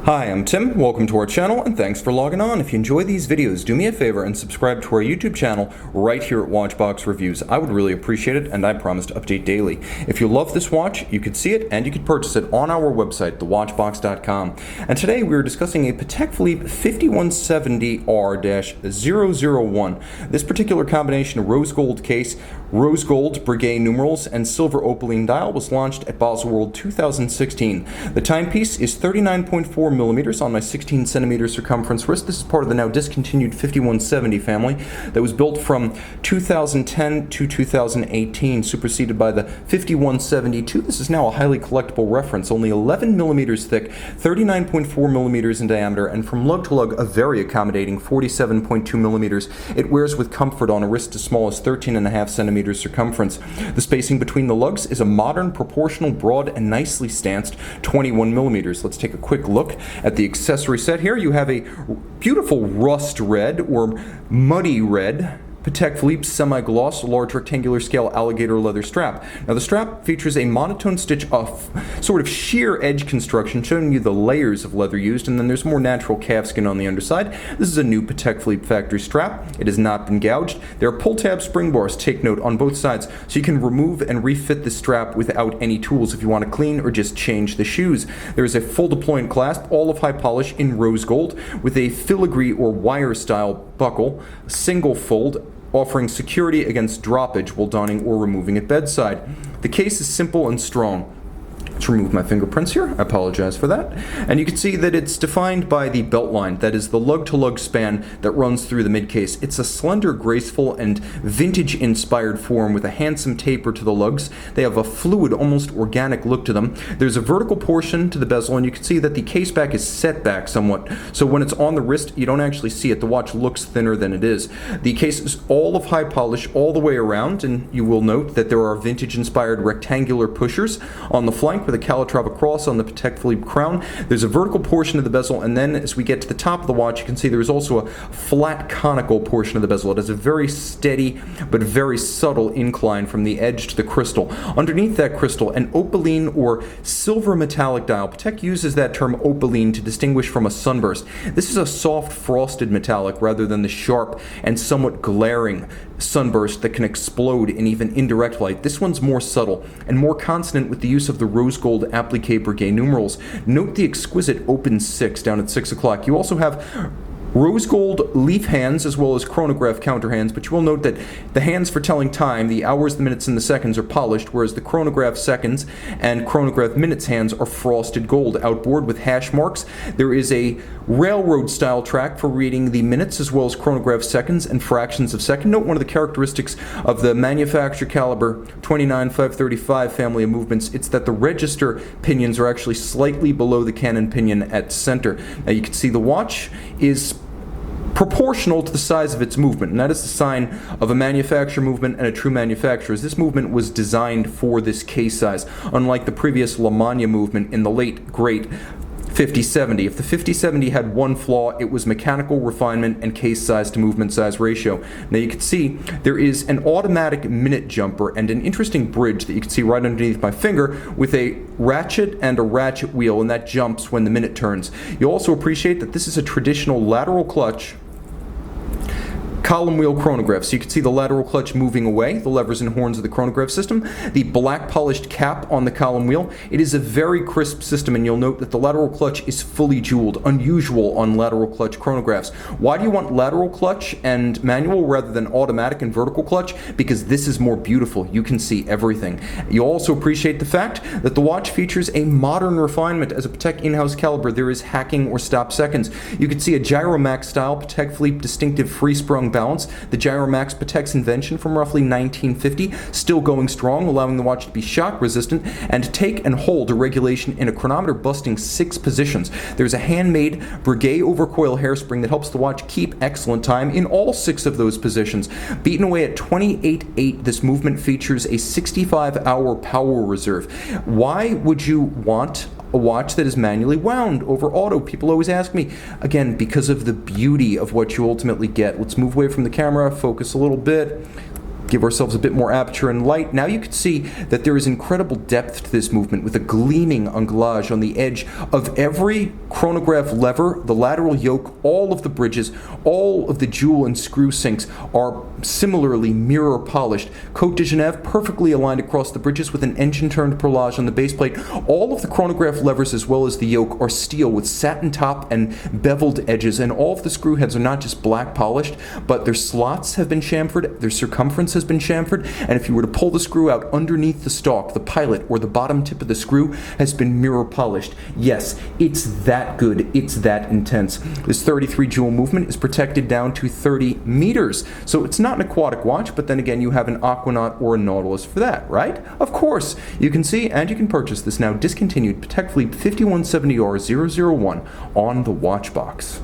Hi, I'm Tim. Welcome to our channel, and thanks for logging on. If you enjoy these videos, do me a favor and subscribe to our YouTube channel right here at Watchbox Reviews. I would really appreciate it, and I promise to update daily. If you love this watch, you could see it and you could purchase it on our website, thewatchbox.com. And today we are discussing a Patek Philippe 5170R-001. This particular combination of rose gold case, rose gold Breguet numerals, and silver opaline dial was launched at Basel World 2016. The timepiece is 39.4 millimeters on my 16 centimeter circumference wrist. This is part of the now discontinued 5170 family that was built from 2010 to 2018, superseded by the 5172. This is now a highly collectible reference, only 11 millimeters thick, 39.4 millimeters in diameter, and from lug to lug, a very accommodating 47.2 millimeters. It wears with comfort on a wrist as small as 13.5 centimeters circumference. The spacing between the lugs is a modern, proportional, broad, and nicely stanced 21 millimeters. Let's take a quick look at the accessory set here. You have a beautiful rust red or muddy red Patek Philippe semi-gloss large rectangular scale alligator leather strap. Now the strap features a monotone stitch of sort of sheer edge construction showing you the layers of leather used, and then there's more natural calfskin on the underside. This is a new Patek Philippe factory strap. It has not been gouged. There are pull tab spring bars, take note, on both sides, so you can remove and refit the strap without any tools if you want to clean or just change the shoes. There is a full deployant clasp, all of high polish in rose gold, with a filigree or wire style buckle, single fold, offering security against droppage while donning or removing at bedside. The case is simple and strong. Let's remove my fingerprints here. I apologize for that. And you can see that it's defined by the belt line, that is the lug-to-lug span that runs through the mid-case. It's a slender, graceful, and vintage-inspired form with a handsome taper to the lugs. They have a fluid, almost organic look to them. There's a vertical portion to the bezel, and you can see that the case back is set back somewhat. So when it's on the wrist, you don't actually see it. The watch looks thinner than it is. The case is all of high polish all the way around, and you will note that there are vintage-inspired rectangular pushers on the flank with a Calatrava Cross on the Patek Philippe crown. There's a vertical portion of the bezel, and then as we get to the top of the watch, you can see there's also a flat conical portion of the bezel. It has a very steady but very subtle incline from the edge to the crystal. Underneath that crystal, an opaline or silver metallic dial. Patek uses that term opaline to distinguish from a sunburst. This is a soft frosted metallic rather than the sharp and somewhat glaring sunburst that can explode in even indirect light. This one's more subtle and more consonant with the use of the rose gold applique Breguet numerals. Note the exquisite open 6 down at 6 o'clock. You also have rose gold leaf hands as well as chronograph counter hands, but you will note that the hands for telling time, the hours, the minutes, and the seconds, are polished, whereas the chronograph seconds and chronograph minutes hands are frosted gold outboard with hash marks. There is a railroad style track for reading the minutes as well as chronograph seconds and fractions of second. Note one of the characteristics of the manufacturer caliber 29535 family of movements, it's that the register pinions are actually slightly below the cannon pinion at center. Now you can see the watch is proportional to the size of its movement, and that is the sign of a manufacturer movement and a true manufacturer. This movement was designed for this case size, unlike the previous La Magna movement in the late, great 5070. If the 5070 had one flaw, it was mechanical refinement and case size to movement size ratio. Now you can see there is an automatic minute jumper and an interesting bridge that you can see right underneath my finger with a ratchet and a ratchet wheel, and that jumps when the minute turns. You'll also appreciate that this is a traditional lateral clutch column wheel chronograph. So you can see the lateral clutch moving away, the levers and horns of the chronograph system, the black polished cap on the column wheel. It is a very crisp system, and you'll note that the lateral clutch is fully jeweled, unusual on lateral clutch chronographs. Why do you want lateral clutch and manual rather than automatic and vertical clutch? Because this is more beautiful. You can see everything. You'll also appreciate the fact that the watch features a modern refinement. As a Patek in-house caliber, there is hacking or stop seconds. You can see a Gyromax style Patek Philippe distinctive free-sprung balance. The Gyromax, Patek's invention from roughly 1950, still going strong, allowing the watch to be shock resistant and to take and hold a regulation in a chronometer busting 6 positions. There's a handmade Breguet overcoil hairspring that helps the watch keep excellent time in all 6 of those positions. Beaten away at 28.8, this movement features a 65-hour power reserve. Why would you want a watch that is manually wound over auto? People always ask me. Again, because of the beauty of what you ultimately get. Let's move away from the camera, focus a little bit. give ourselves a bit more aperture and light. Now you can see that there is incredible depth to this movement with a gleaming anglage on the edge of every chronograph lever, the lateral yoke, all of the bridges, all of the jewel and screw sinks are similarly mirror polished. Cote de Genève perfectly aligned across the bridges with an engine turned perlage on the base plate. All of the chronograph levers as well as the yoke are steel with satin top and beveled edges, and all of the screw heads are not just black polished, but their slots have been chamfered, their circumference has been chamfered, and if you were to pull the screw out underneath the stalk, the pilot or the bottom tip of the screw has been mirror polished. Yes, it's that good, it's that intense. This 33 jewel movement is protected down to 30 meters, so it's not an aquatic watch, but then again you have an Aquanaut or a Nautilus for that, right? Of course, you can see and you can purchase this now discontinued Patek Philippe 5170R-001 on the watch box.